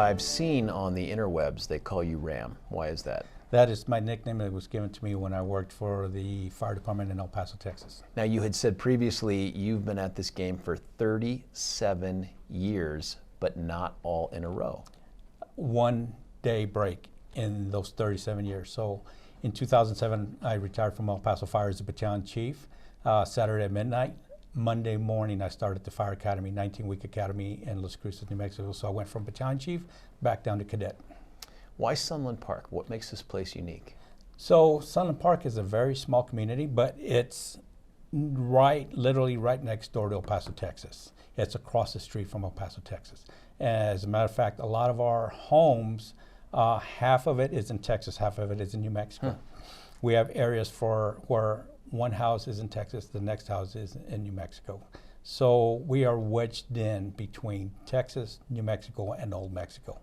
I've seen on the interwebs, they call you Ram. Why is that? That is my nickname that was given to me when I worked for the fire department in El Paso, Texas. Now, you had said previously you've been at this game for 37 years, but not all in a row. 1 day break in those 37 years. So in 2007, I retired from El Paso Fire as a Battalion Chief. Saturday at midnight. Monday morning, I started the Fire Academy, 19-week academy in Las Cruces, New Mexico. So I went from Battalion Chief back down to Cadet. Why Sunland Park? What makes this place unique? So Sunland Park is a very small community, but it's literally right next door to El Paso, Texas. It's across the street from El Paso, Texas. As a matter of fact, a lot of our homes, half of it is in Texas, half of it is in New Mexico. We have areas where one house is in Texas, the next house is in New Mexico. So we are wedged in between Texas, New Mexico, and Old Mexico.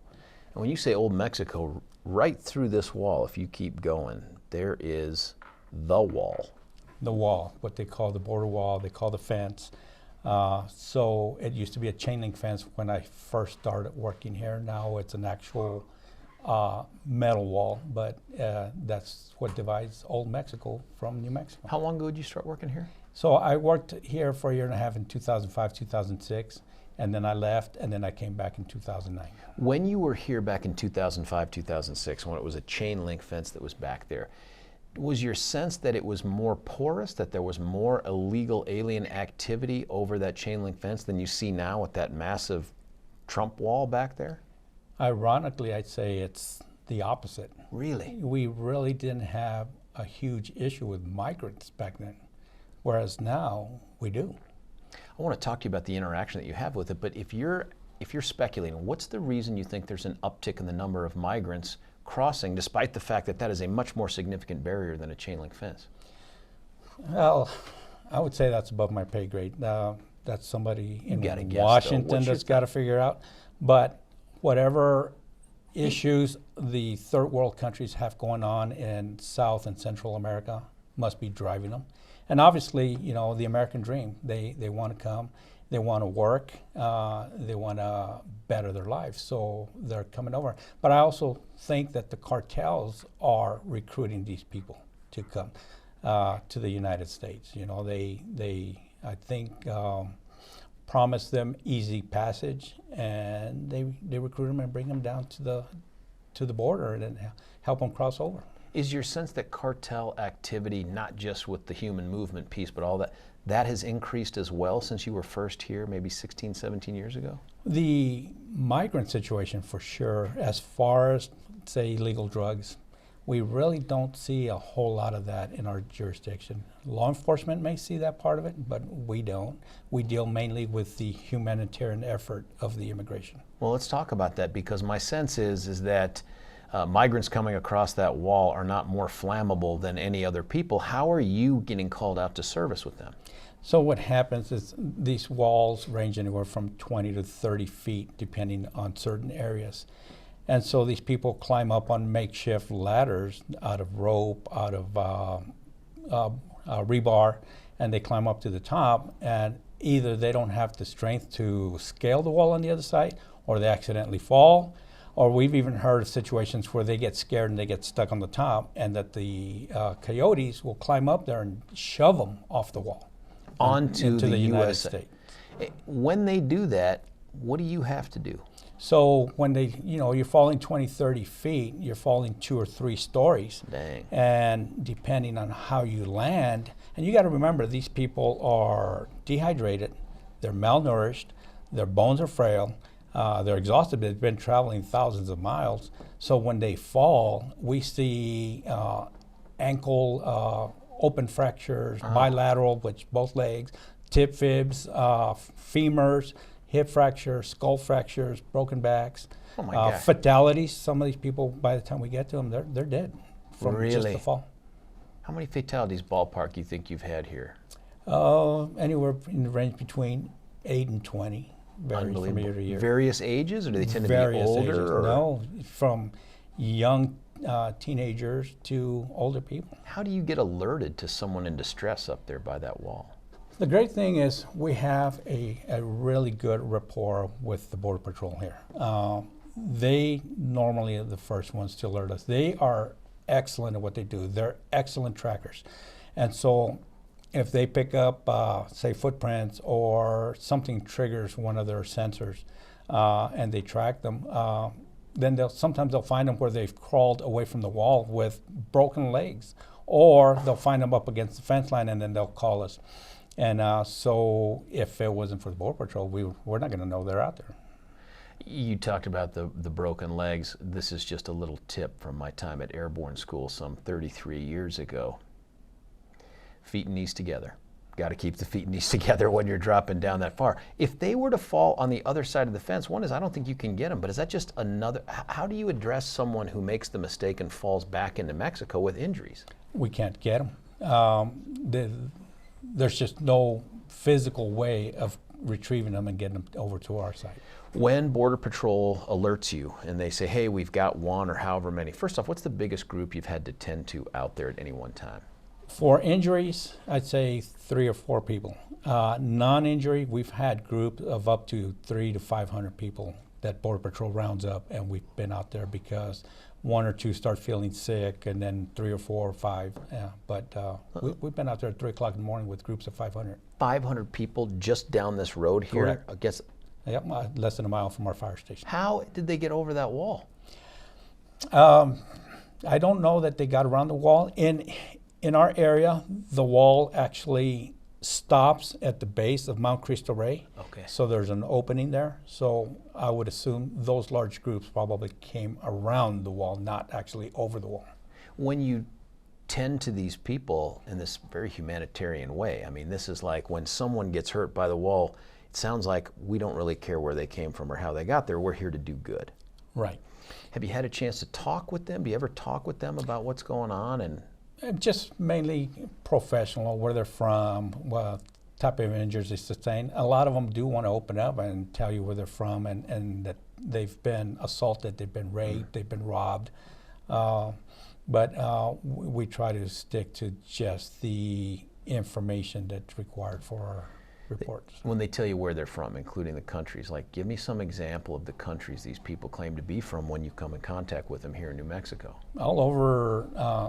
And when you say Old Mexico, right through this wall, if you keep going, there is the wall. The wall, what they call the border wall, they call the fence. So it used to be a chain link fence when I first started working here. Now it's an actual metal wall, but that's what divides Old Mexico from New Mexico. How long ago did you start working here? So I worked here for a year and a half in 2005, 2006. And then I left, and then I came back in 2009. When you were here back in 2005, 2006, when it was a chain link fence that was back there, was your sense that it was more porous, that there was more illegal alien activity over that chain link fence than you see now with that massive Trump wall back there? Ironically, I'd say it's the opposite. Really? We really didn't have a huge issue with migrants back then, whereas now we do. I want to talk to you about the interaction that you have with it, but if you're speculating, what's the reason you think there's an uptick in the number of migrants crossing, despite the fact that that is a much more significant barrier than a chain link fence? Well, I would say that's above my pay grade. That's somebody in Washington that's got to figure out. But whatever issues the third world countries have going on in South and Central America must be driving them. And obviously, you know, the American dream, they want to come, they want to work, they want to better their lives, so they're coming over. But I also think that the cartels are recruiting these people to come to the United States. You know, they I think, promise them easy passage, and they recruit them and bring them down to the border and help them cross over. Is your sense that cartel activity, not just with the human movement piece, but all that has increased as well since you were first here maybe 16, 17 years ago? The migrant situation for sure. As far as, say, illegal drugs, we really don't see a whole lot of that in our jurisdiction. Law enforcement may see that part of it, but we don't. We deal mainly with the humanitarian effort of the immigration. Well, let's talk about that, because my sense is that migrants coming across that wall are not more flammable than any other people. How are you getting called out to service with them? So what happens is these walls range anywhere from 20 to 30 feet, depending on certain areas. And so these people climb up on makeshift ladders out of rope, out of rebar, and they climb up to the top, and either they don't have the strength to scale the wall on the other side, or they accidentally fall. Or we've even heard of situations where they get scared and they get stuck on the top, and that the coyotes will climb up there and shove them off the wall onto the United USA. States. When they do that, what do you have to do? So when you're falling 20, 30 feet, you're falling 2 or 3 stories. Dang. And depending on how you land, and you got to remember, these people are dehydrated, they're malnourished, their bones are frail, they're exhausted. They've been traveling thousands of miles. So when they fall, we see ankle open fractures, bilateral, which both legs, tib fibs, femurs, hip fractures, skull fractures, broken backs, fatalities. Some of these people, by the time we get to them, they're dead from just the fall. How many fatalities ballpark you think you've had here? Anywhere in the range between 8 and 20. Varies from year to year. Various ages, or do they tend to be older? No, from young teenagers to older people. How do you get alerted to someone in distress up there by that wall? The great thing is we have a really good rapport with the Border Patrol here. they normally are the first ones to alert us. They are excellent at what they do. They're excellent trackers. And so if they pick up, say, footprints or something triggers one of their sensors and they track them, then sometimes they'll find them where they've crawled away from the wall with broken legs, or they'll find them up against the fence line and then they'll call us. And so if it wasn't for the Border Patrol, we're not going to know they're out there. You talked about the broken legs. This is just a little tip from my time at airborne school some 33 years ago. Feet and knees together. Got to keep the feet and knees together when you're dropping down that far. If they were to fall on the other side of the fence, one is I don't think you can get them, but is that just another, how do you address someone who makes the mistake and falls back into Mexico with injuries? We can't get them. There's just no physical way of retrieving them and getting them over to our side. When Border Patrol alerts you and they say, hey, we've got one or however many, first off, what's the biggest group you've had to tend to out there at any one time? For injuries, I'd say 3 or 4 people. Non-injury, we've had groups of up to 300 to 500 people that Border Patrol rounds up, and we've been out there because 1 or 2 start feeling sick, and then 3 or 4 or 5. Yeah, but we've been out there at 3 o'clock in the morning with groups of 500. 500 people just down this road here? Correct. I guess. Yep, less than a mile from our fire station. How did they get over that wall? I don't know that they got around the wall. In our area, the wall actually stops at the base of Mount Cristo Rey. Okay. So there's an opening there. So I would assume those large groups probably came around the wall, not actually over the wall. When you tend to these people in this very humanitarian way, I mean, this is like when someone gets hurt by the wall, it sounds like we don't really care where they came from or how they got there. We're here to do good. Right. Have you had a chance to talk with them? Do you ever talk with them about what's going on? And just mainly professional, where they're from, what type of injuries they sustain. A lot of them do want to open up and tell you where they're from and that they've been assaulted, they've been raped, they've been robbed. But we try to stick to just the information that's required for our reports. When they tell you where they're from, including the countries, like give me some example of the countries these people claim to be from when you come in contact with them here in New Mexico. All over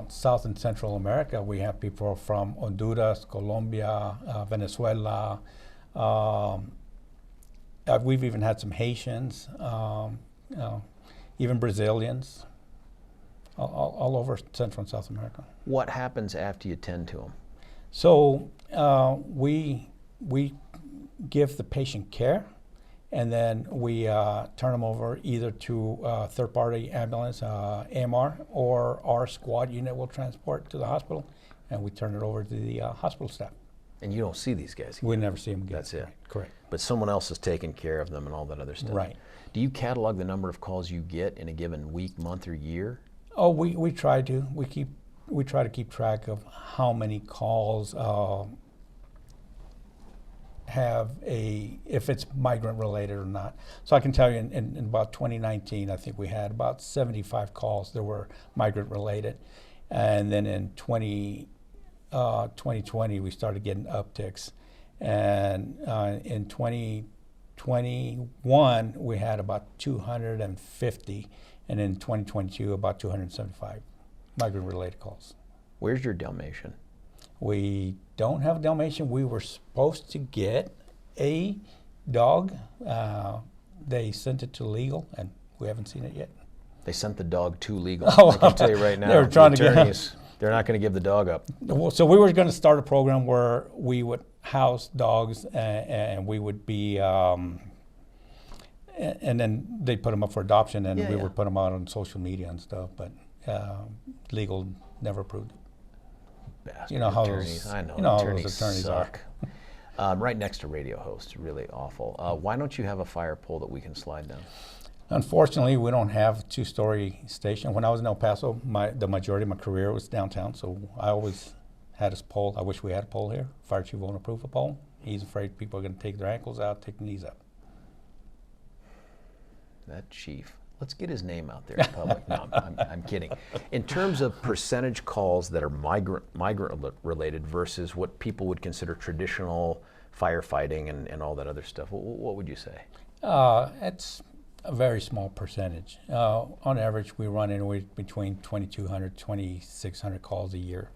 South and Central America, we have people from Honduras, Colombia, Venezuela. We've even had some Haitians, even Brazilians, all over Central and South America. What happens after you tend to them? So we give the patient care, and then we turn them over either to a third-party ambulance, AMR, or our squad unit will transport to the hospital, and we turn it over to the hospital staff. And you don't see these guys again? We never see them again. That's it? Right. Correct. But someone else is taking care of them and all that other stuff? Right. Do you catalog the number of calls you get in a given week, month, or year? Oh, we try to. We try to keep track of how many calls if it's migrant related or not. So I can tell you in about 2019, I think we had about 75 calls that were migrant related. And then in 2020, we started getting upticks. And in 2021, we had about 250. And in 2022, about 275 migrant related calls. Where's your Dalmatian? We don't have a Dalmatian. We were supposed to get a dog. They sent it to legal, and we haven't seen it yet. They sent the dog to legal. Oh, I can tell you right now, they were trying to get they're not going to give the dog up. So we were going to start a program where we would house dogs, and we would be, and then they'd put them up for adoption, and we would put them out on social media and stuff. But legal never approved it. Bastard you know how attorneys. those, I know, you know attorneys, how those attorneys suck. Right next to radio hosts, really awful. Why don't you have a fire pole that we can slide down? Unfortunately, we don't have a 2-story station. When I was in El Paso, the majority of my career was downtown, so I always had a pole. I wish we had a pole here. Fire chief won't approve a pole. He's afraid people are going to take their ankles out, take their knees up. That chief. Let's get his name out there in public. No, I'm kidding. In terms of percentage calls that are migrant related versus what people would consider traditional firefighting and all that other stuff, what would you say? It's a very small percentage. On average, we run anywhere between 2,200, 2,600 calls a year.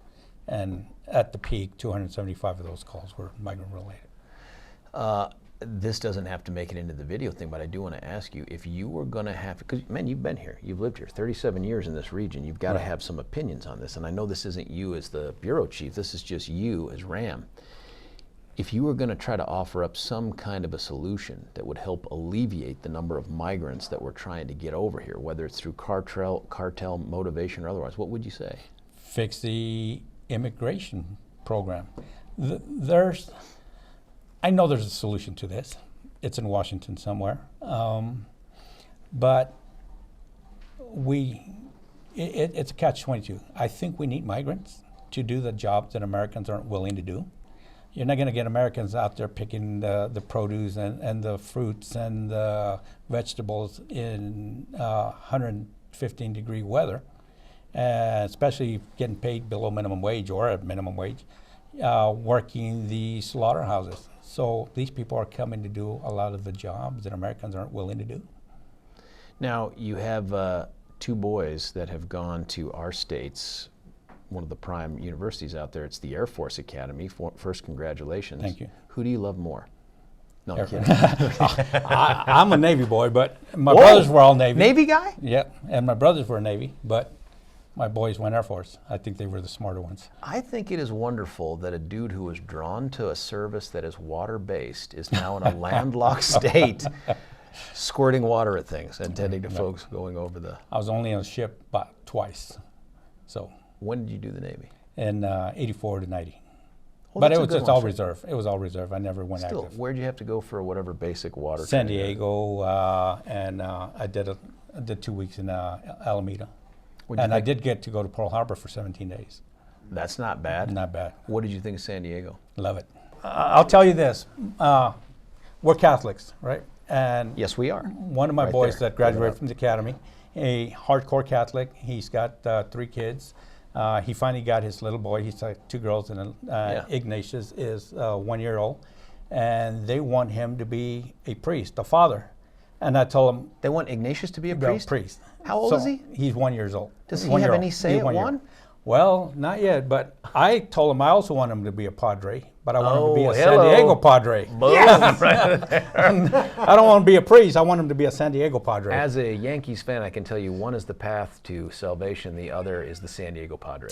And at the peak, 275 of those calls were migrant related. This doesn't have to make it into the video thing, but I do want to ask you, if you were going to have, because man, you've been here, you've lived here 37 years in this region, you've got to have some opinions on this. And I know this isn't you as the bureau chief, this is just you as RAM. If you were going to try to offer up some kind of a solution that would help alleviate the number of migrants that we're trying to get over here, whether it's through cartel motivation or otherwise, what would you say? Fix the immigration program. I know there's a solution to this. It's in Washington somewhere. But it's a catch-22. I think we need migrants to do the jobs that Americans aren't willing to do. You're not going to get Americans out there picking the produce and the fruits and the vegetables in 115-degree weather, especially getting paid below minimum wage or at minimum wage, working the slaughterhouses. So these people are coming to do a lot of the jobs that Americans aren't willing to do. Now, you have 2 boys that have gone to our state's, one of the prime universities out there. It's the Air Force Academy. First, congratulations. Thank you. Who do you love more? No, I'm kidding. I'm a Navy boy, but my brothers were all Navy. Navy guy? Yeah, and my brothers were Navy, but my boys went Air Force. I think they were the smarter ones. I think it is wonderful that a dude who was drawn to a service that is water-based is now in a landlocked state squirting water at things and tending to folks going over the... I was only on a ship about twice. So when did you do the Navy? In 84 to 90. Well, but it was just all reserve. It was all reserve. I never went Still, active. where'd you have to go for whatever basic water San training? Diego, and I did 2 weeks in Alameda. And I did get to go to Pearl Harbor for 17 days. That's not bad. Not bad. What did you think of San Diego? Love it. I'll tell you this. We're Catholics, right? And yes, we are. One of my boys that graduated from the academy, a hardcore Catholic. He's got 3 kids. He finally got his little boy. He's like 2 girls, and Ignatius is 1 year old. And they want him to be a priest, a father. And I told him... They want Ignatius to be a priest? Priest. How old is he? He's 1 year old. Does he have any say at 1? Well, not yet, but I told him I also want him to be a padre, but I want him to be a San Diego padre. Yes! I don't want him to be a priest. I want him to be a San Diego padre. As a Yankees fan, I can tell you one is the path to salvation, the other is the San Diego Padre.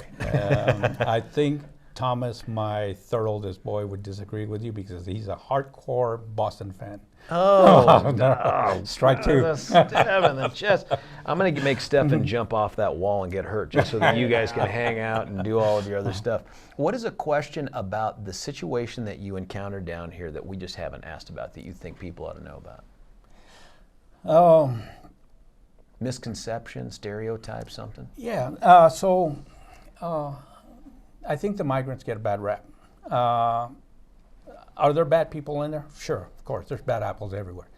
I think Thomas, my 3rd oldest boy, would disagree with you because he's a hardcore Boston fan. Oh, no. Strike 2. The stab in the chest. I'm going to make Stefan jump off that wall and get hurt just so that you guys can hang out and do all of your other stuff. What is a question about the situation that you encountered down here that we just haven't asked about that you think people ought to know about? Misconception, stereotype, something? Yeah. I think the migrants get a bad rap. Are there bad people in there? Sure, of course. There's bad apples everywhere.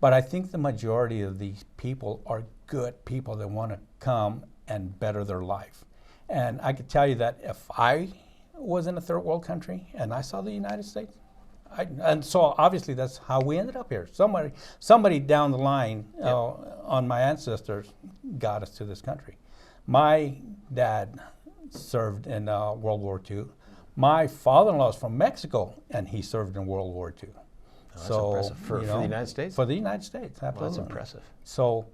But I think the majority of these people are good people that want to come and better their life. And I could tell you that if I was in a 3rd world country and I saw the United States, and so obviously that's how we ended up here. Somebody down the line on my ancestors got us to this country. My dad served in World War II. My father-in-law is from Mexico, and he served in World War II. That's impressive. For the United States? For the United States, absolutely. Well, that's impressive. So,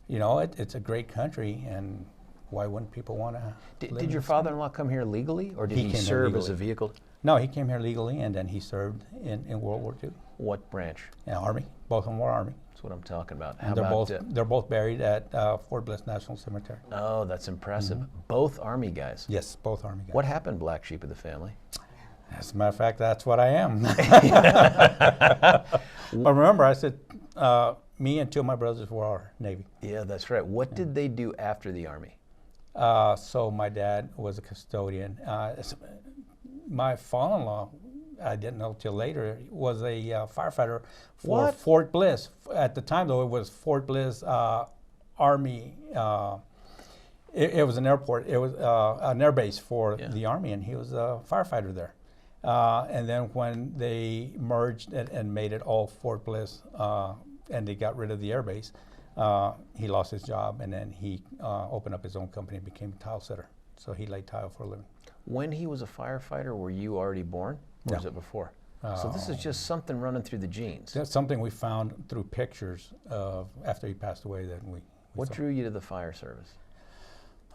it's a great country, and why wouldn't people want to Did your father-in-law come here legally, or did he serve as a vehicle? No, he came here legally, and then he served in World War II. What branch? Army. Both of them were Army. That's what I'm talking about. How about they're both buried at Fort Bliss National Cemetery. Oh, that's impressive. Both Army guys. Yes, both Army guys. What happened, black sheep of the family? As a matter of fact, that's what I am. But remember, I said me and 2 of my brothers were our Navy. Yeah, that's right. What did they do after the Army? So my dad was a custodian. My father-in-law, I didn't know till later, was a firefighter for Fort Bliss. At the time, though, it was Fort Bliss Army. It was an airport. It was an air base for the Army, and he was a firefighter there. And then when they merged and made it all Fort Bliss, and they got rid of the air base, He lost his job, and then he opened up his own company and became a tile setter. So he laid tile for a living. When he was a firefighter, were you already born, or was it before? So this is just something running through the genes. That's something we found through pictures of after he passed away. That we what drew you to the fire service?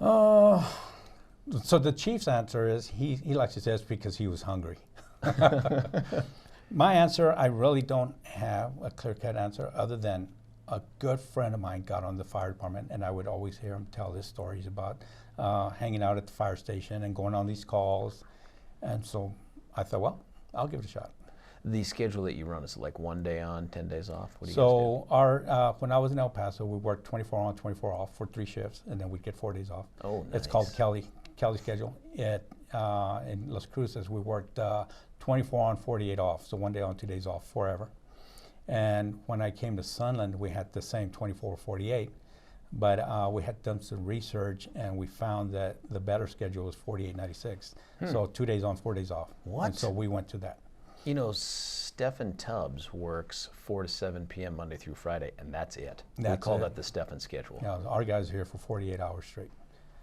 So the chief's answer is he likes to say it's because he was hungry. My answer, I really don't have a clear-cut answer other than a good friend of mine got on the fire department, and I would always hear him tell his stories about hanging out at the fire station and going on these calls. And so I thought, well, I'll give it a shot. The schedule that you run is like 1 day on, 10 days off? What do you So our when I was in El Paso, we worked 24 on, 24 off for 3 shifts, and then we'd get 4 days off. Oh, nice. It's called Kelly schedule. In Las Cruces, we worked 24 on, 48 off, so 1 day on, 2 days off, forever. And when I came to Sunland, we had the same 24, 48, but we had done some research, and we found that the better schedule was 48, 96. So 2 days on, 4 days off. What? And so we went to that. You know, Stephen Tubbs works 4 to 7 p.m. Monday through Friday, and that's it. We call that the Stephen schedule. Yeah, our guys are here for 48 hours straight.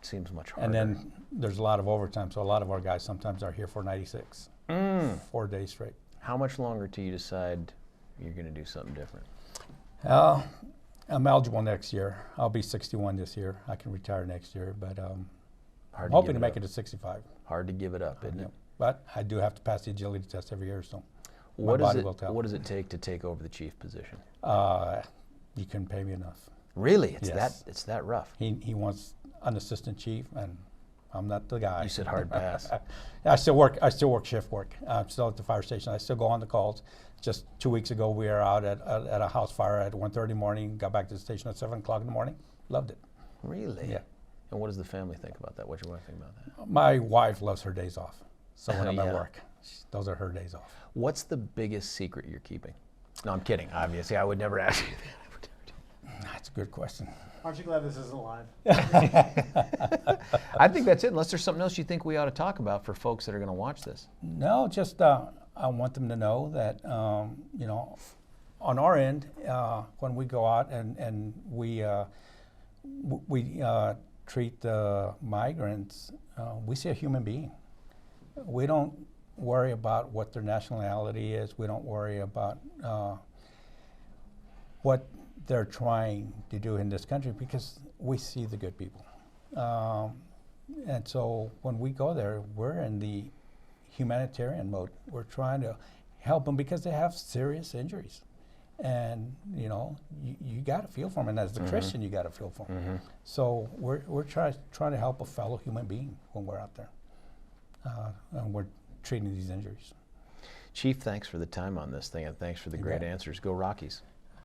Seems much harder. And then there's a lot of overtime, so a lot of our guys sometimes are here for 96, 4 days straight. How much longer till you decide you're going to do something different? I'm eligible next year. I'll be 61 this year. I can retire next year, but I'm hoping to make it to 65. Hard to give it up, isn't it? But I do have to pass the agility test every year, so what does it take to take over the chief position? You couldn't pay me enough. Really? Yes. It's that rough? He wants an assistant chief, and I'm not the guy. You said hard pass. I still work shift work. I'm still at the fire station. I still go on the calls. Just 2 weeks ago, we were out at a house fire at 1:30 in the morning, got back to the station at 7 o'clock in the morning. Loved it. Really? Yeah. And what does the family think about that? What's your wife think about that? My wife loves her days off. So when I'm Yeah. at work, those are her days off. What's the biggest secret you're keeping? No, I'm kidding. Obviously, I would never ask you that. That's a good question. Aren't you glad this isn't live? I think that's it, unless there's something else you think we ought to talk about for folks that are going to watch this. No, just I want them to know that, you know, on our end, when we go out and we treat the migrants, we see a human being. We don't worry about what their nationality is. We don't worry about what they're trying to do in this country, because we see the good people. And so when we go there, we're in the humanitarian mode. We're trying to help them because they have serious injuries. And, you know, you got to feel for them. And as a Christian, you got to feel for them. So we're trying to help a fellow human being when we're out there. And we're treating these injuries. Chief, thanks for the time on this thing, and thanks for the great answers. Go Rockies.